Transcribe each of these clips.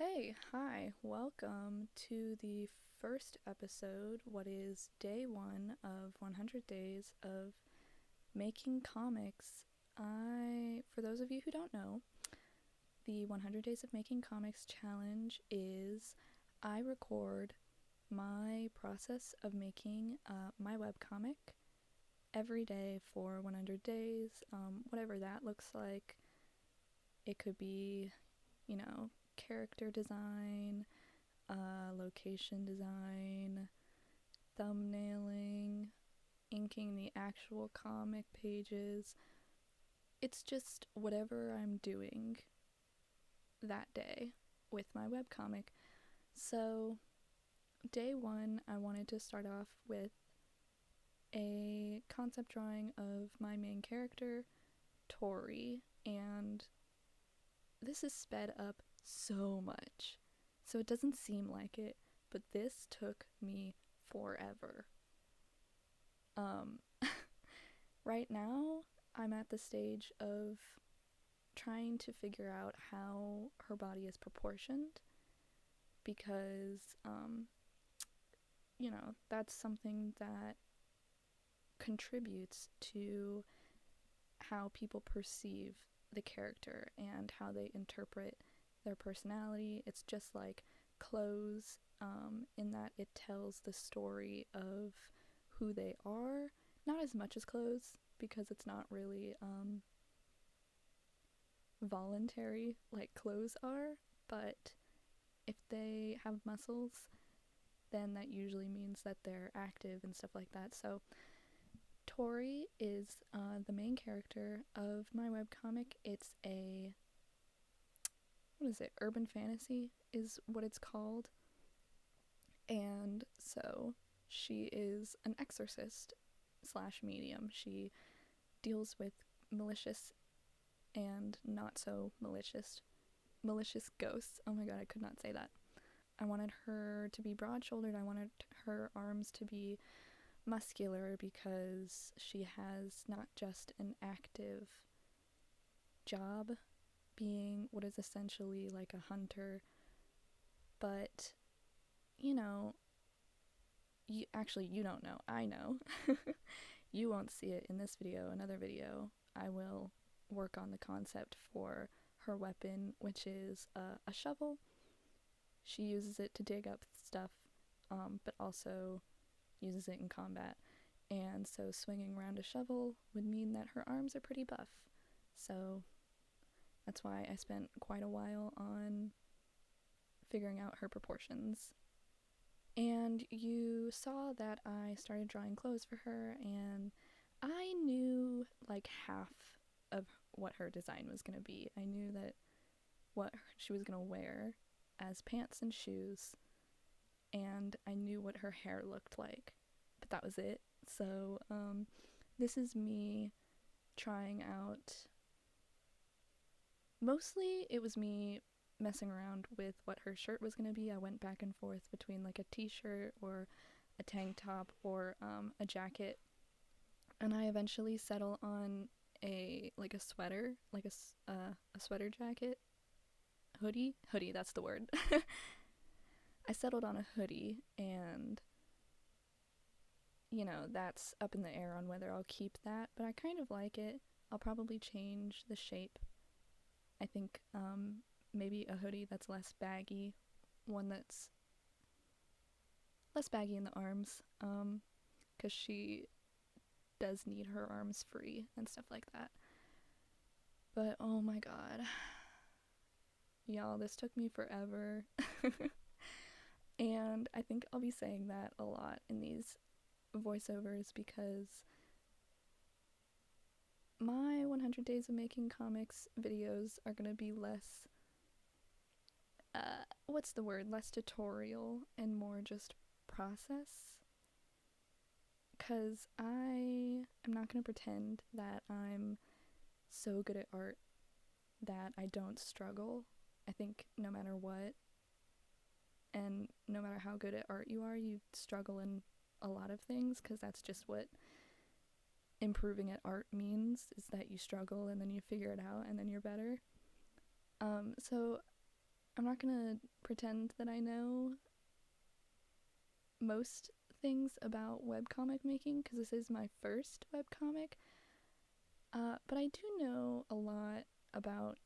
Hey, hi, welcome to the first episode, what is day one of 100 days of making comics. For those of you who don't know, the 100 Days of Making Comics challenge is I record my process of making my webcomic every day for 100 days, whatever that looks like. It could be, character design, location design, thumbnailing, inking the actual comic pages. It's just whatever I'm doing that day with my webcomic. So, day one, I wanted to start off with a concept drawing of my main character, Tori, and this is sped up so much. So it doesn't seem like it, but this took me forever. Um, right now, I'm at the stage of trying to figure out how her body is proportioned because, that's something that contributes to how people perceive the character and how they interpret their personality. It's just like clothes, in that it tells the story of who they are. Not as much as clothes, because it's not really voluntary like clothes are, but if they have muscles, then that usually means that they're active and stuff like that. So Tori is the main character of my webcomic. It's a, what is it, urban fantasy is what it's called. And so she is an exorcist slash medium. She deals with malicious and not so malicious ghosts. Oh my god, I could not say that. I wanted her to be broad shouldered. I wanted her arms to be muscular because she has not just an active job being what is essentially like a hunter, but you know, you don't know. I know. You won't see it in this video. Another video, I will work on the concept for her weapon, which is a shovel. She uses it to dig up stuff, but also uses it in combat. And so swinging around a shovel would mean that her arms are pretty buff. So that's why I spent quite a while on figuring out her proportions. And you saw that I started drawing clothes for her, and I knew like half of what her design was going to be. I knew that what she was going to wear as pants and shoes, and I knew what her hair looked like, but that was it. So this is me trying out. Mostly it was me messing around with what her shirt was going to be. I went back and forth between like a t-shirt or a tank top or a jacket, and I eventually settle on a sweater, like a sweater jacket, hoodie, that's the word. I settled on a hoodie, and that's up in the air on whether I'll keep that, but I kind of like it. I'll probably change the shape. I think maybe a hoodie that's less baggy, one that's less baggy in the arms, because she does need her arms free and stuff like that. But oh my god, y'all, this took me forever. And I think I'll be saying that a lot in these voiceovers because my 100 Days of Making Comics videos are going to be less, what's the word, less tutorial and more just process. Because I am not going to pretend that I'm so good at art that I don't struggle. I think no matter what, and no matter how good at art you are, you struggle in a lot of things, because that's just what improving at art means, is that you struggle and then you figure it out and then you're better. So I'm not gonna pretend that I know most things about webcomic making because this is my first webcomic. But I do know a lot about,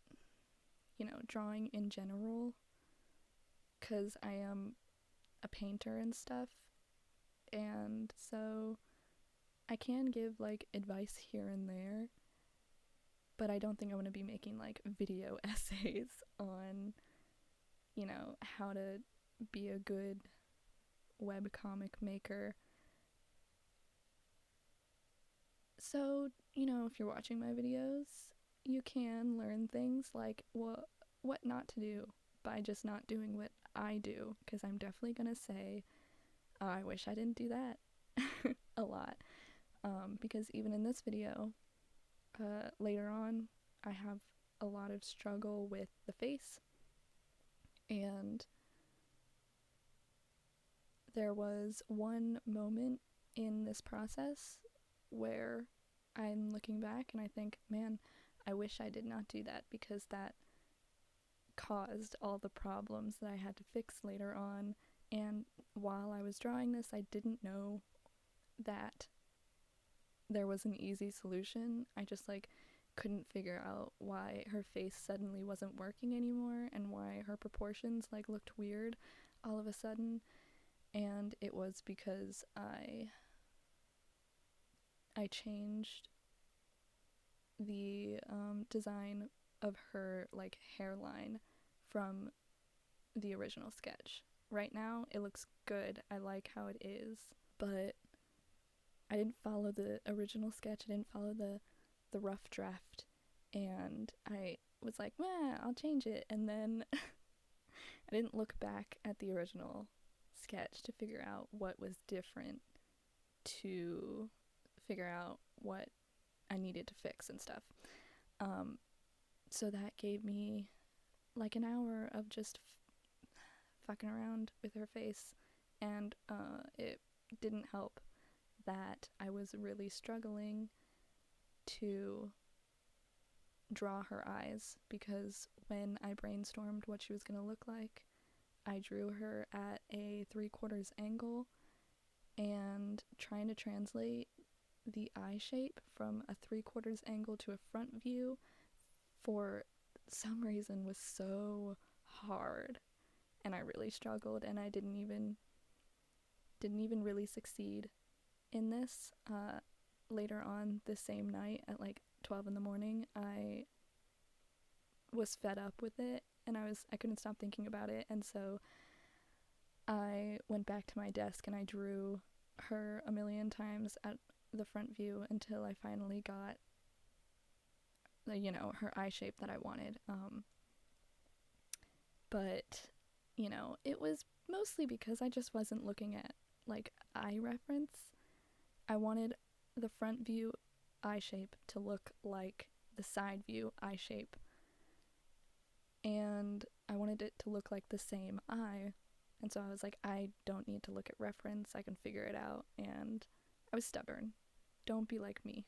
drawing in general because I am a painter and stuff. And so I can give like advice here and there, but I don't think I want to be making like video essays on, how to be a good webcomic maker. So, if you're watching my videos, you can learn things like what not to do by just not doing what I do, because I'm definitely going to say, oh, I wish I didn't do that a lot. Because even in this video, later on, I have a lot of struggle with the face, and there was one moment in this process where I'm looking back and I think, man, I wish I did not do that, because that caused all the problems that I had to fix later on. And while I was drawing this, I didn't know that there was an easy solution. I just couldn't figure out why her face suddenly wasn't working anymore and why her proportions looked weird all of a sudden. And it was because I changed the design of her hairline from the original sketch. Right now it looks good. I like how it is, but I didn't follow the original sketch. I didn't follow the rough draft, and I was like, well, I'll change it. And then I didn't look back at the original sketch to figure out what was different, to figure out what I needed to fix and stuff. So that gave me an hour of just fucking around with her face, and it didn't help that I was really struggling to draw her eyes, because when I brainstormed what she was going to look like, I drew her at a 3/4 angle, and trying to translate the eye shape from a 3/4 angle to a front view for some reason was so hard, and I really struggled, and I didn't even really succeed in this. Later on the same night at 12 in the morning, I was fed up with it, and I couldn't stop thinking about it, and so I went back to my desk and I drew her a million times at the front view until I finally got her eye shape that I wanted. But it was mostly because I just wasn't looking at eye reference. I wanted the front view eye shape to look like the side view eye shape, and I wanted it to look like the same eye. And so I was like, I don't need to look at reference, I can figure it out. And I was stubborn. Don't be like me.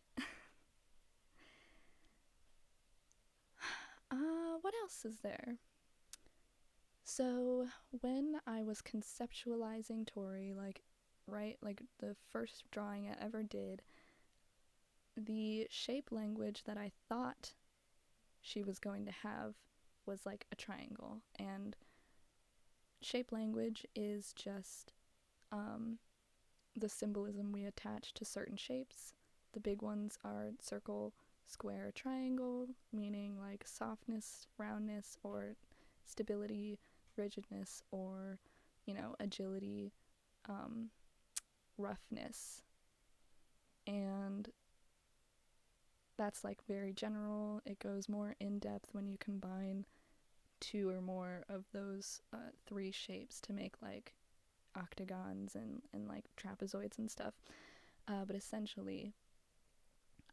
What else is there? So when I was conceptualizing Tori, the first drawing I ever did, the shape language that I thought she was going to have was a triangle. And shape language is just the symbolism we attach to certain shapes. The big ones are circle, square, triangle, meaning softness, roundness, or stability, rigidness, or agility, roughness. And that's very general. It goes more in depth when you combine two or more of those three shapes to make octagons and trapezoids and stuff. But essentially,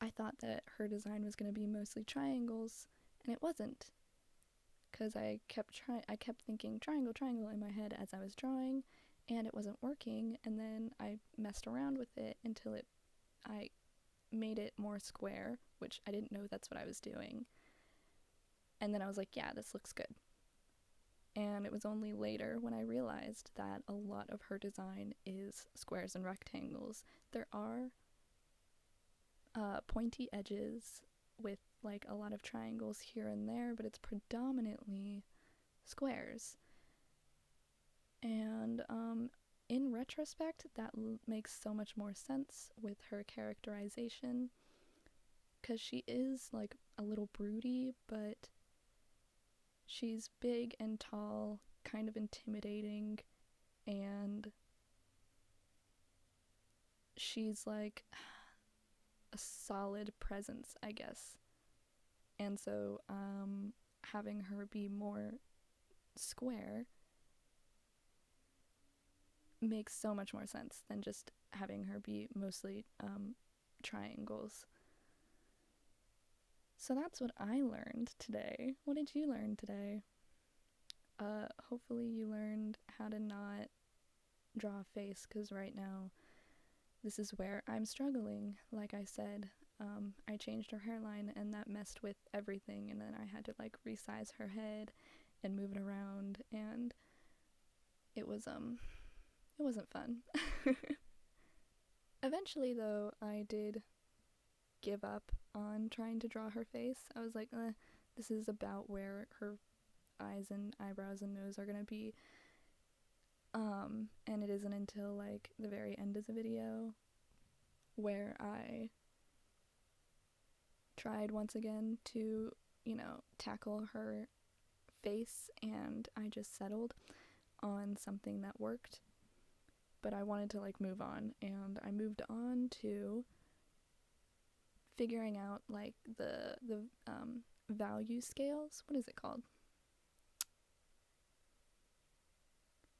I thought that her design was going to be mostly triangles, and it wasn't, because I kept thinking triangle in my head as I was drawing, and it wasn't working. And then I messed around with it until I made it more square, which I didn't know that's what I was doing. And then I was like, yeah, this looks good. And it was only later when I realized that a lot of her design is squares and rectangles. There are pointy edges with like a lot of triangles here and there, but it's predominantly squares. And in retrospect, that makes so much more sense with her characterization, because she is like a little broody, but she's big and tall, kind of intimidating, and she's like a solid presence, I guess. And so having her be more square makes so much more sense than just having her be mostly triangles. So that's what I learned today. What did you learn today? Hopefully you learned how to not draw a face, because right now this is where I'm struggling. Like I said, I changed her hairline and that messed with everything, and then I had to like resize her head and move it around, and it wasn't fun. Eventually though, I did give up on trying to draw her face. I was like, this is about where her eyes and eyebrows and nose are gonna be. And it isn't until like the very end of the video where I tried once again to, tackle her face, and I just settled on something that worked. But I wanted to like move on, and I moved on to figuring out like the value scales. What is it called?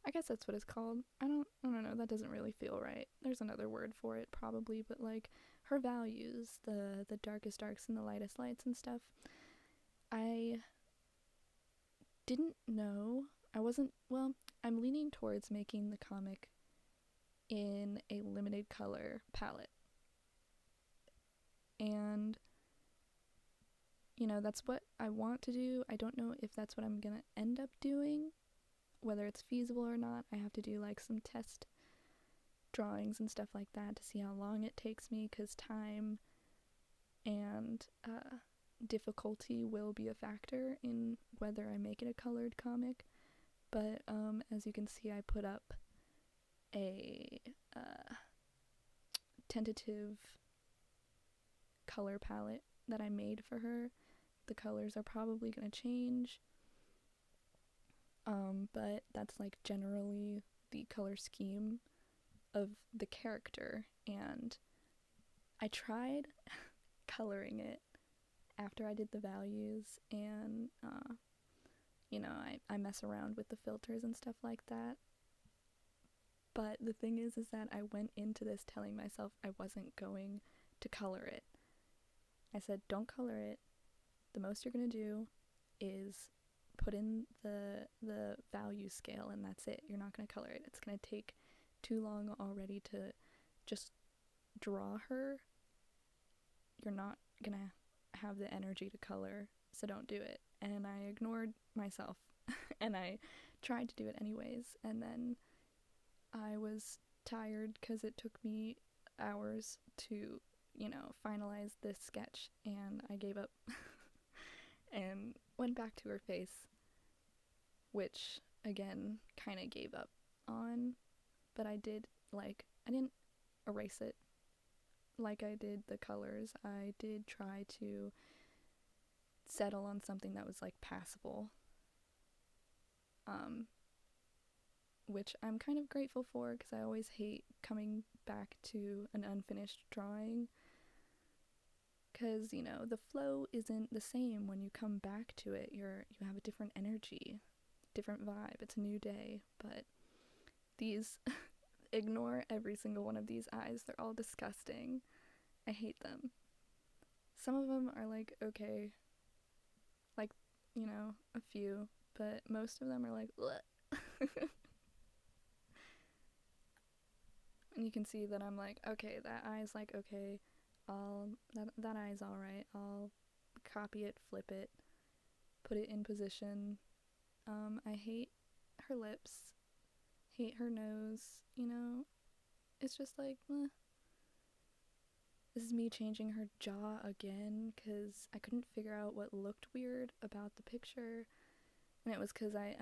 I guess that's what it's called. I don't know, that doesn't really feel right. There's another word for it probably, but like her values, the darkest darks and the lightest lights and stuff. I didn't know. I'm leaning towards making the comic in a limited color palette. And that's what I want to do. I don't know if that's what I'm gonna end up doing, whether it's feasible or not. I have to do like some test drawings and stuff like that to see how long it takes me, because time and difficulty will be a factor in whether I make it a colored comic. But as you can see, I put up a tentative color palette that I made for her. The colors are probably going to change, but that's like generally the color scheme of the character. And I tried coloring it after I did the values, and I mess around with the filters and stuff like that. But the thing is that I went into this telling myself I wasn't going to color it. I said, don't color it. The most you're gonna do is put in the value scale, and that's it. You're not gonna color it. It's gonna take too long already to just draw her. You're not gonna have the energy to color, so don't do it. And I ignored myself and I tried to do it anyways, and then I was tired because it took me hours to finalize this sketch, and I gave up and went back to her face, which again kind of gave up on. But I didn't erase it like I did the colors. I did try to settle on something that was like passable, which I'm kind of grateful for, because I always hate coming back to an unfinished drawing, because the flow isn't the same when you come back to it. You have a different energy, different vibe. It's a new day. But these ignore every single one of these eyes. They're all disgusting. I hate them. Some of them are like okay, like a few, but most of them are like and you can see that I'm like, okay, that eye's like okay, that eye's alright. I'll copy it, flip it, put it in position, I hate her lips, hate her nose, you know? It's just like, This is me changing her jaw again because I couldn't figure out what looked weird about the picture. And it was because I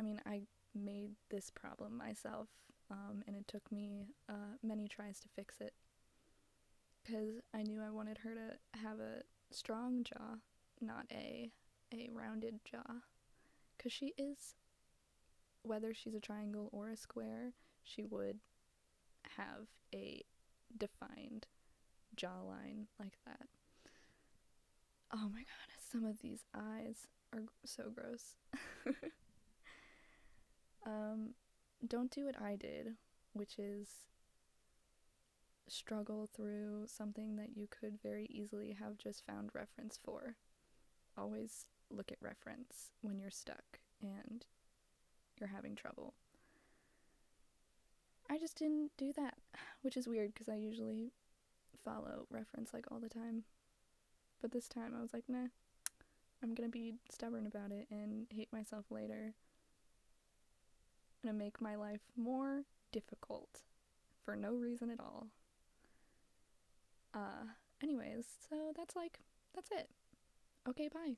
made this problem myself, and it took me many tries to fix it. Because I knew I wanted her to have a strong jaw, not a rounded jaw. Because she is, whether she's a triangle or a square, she would have a defined jawline like that. Oh my god, some of these eyes are so gross. Don't do what I did, which is struggle through something that you could very easily have just found reference for. Always look at reference when you're stuck and you're having trouble. I just didn't do that, which is weird because I usually follow reference like all the time. But this time I was like, nah, I'm gonna be stubborn about it and hate myself later. I'm gonna make my life more difficult for no reason at all. Anyways, so that's it. Okay, bye.